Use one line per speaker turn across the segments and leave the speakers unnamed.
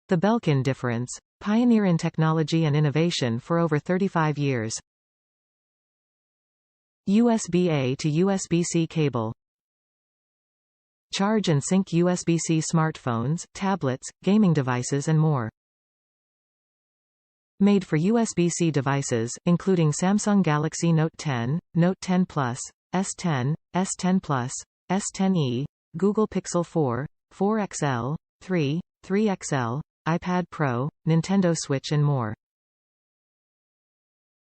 The Belkin Difference, pioneer in technology and innovation for over 35 years. USB-A to USB-C cable. Charge and sync USB-C smartphones, tablets, gaming devices and more. Made for USB-C devices, including Samsung Galaxy Note10, Note10 Plus, S10, S10 Plus, S10e, Google Pixel 4, 4 XL, 3, 3 XL, iPad Pro, Nintendo Switch and more.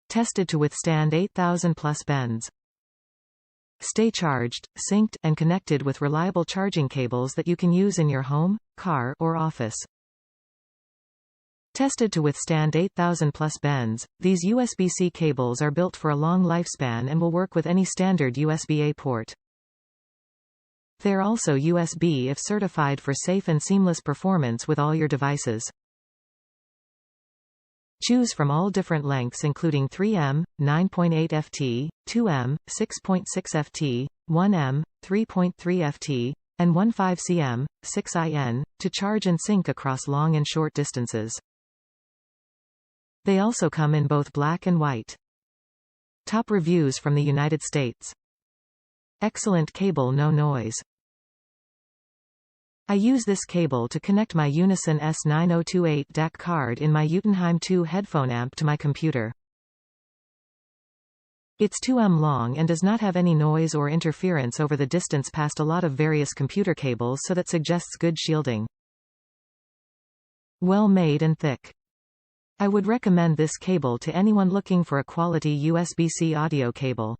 Tested to withstand 8,000 plus bends. Stay charged, synced, and connected with reliable charging cables that you can use in your home, car, or office. Tested to withstand 8,000 plus bends, these USB-C cables are built for a long lifespan and will work with any standard USB-A port. They are also USB if certified for safe and seamless performance with all your devices. Choose from all different lengths including 3M, 9.8 ft, 2M, 6.6 ft, 1M, 3.3 ft, and 15 cm, 6 in, to charge and sync across long and short distances. They also come in both black and white. Top reviews from the United States. Excellent cable, no noise. I use this cable to connect my Unison S9028 DAC card in my Utenheim 2 headphone amp to my computer. It's 2M long and does not have any noise or interference over the distance past a lot of various computer cables, so that suggests good shielding. Well made and thick. I would recommend this cable to anyone looking for a quality USB-C audio cable.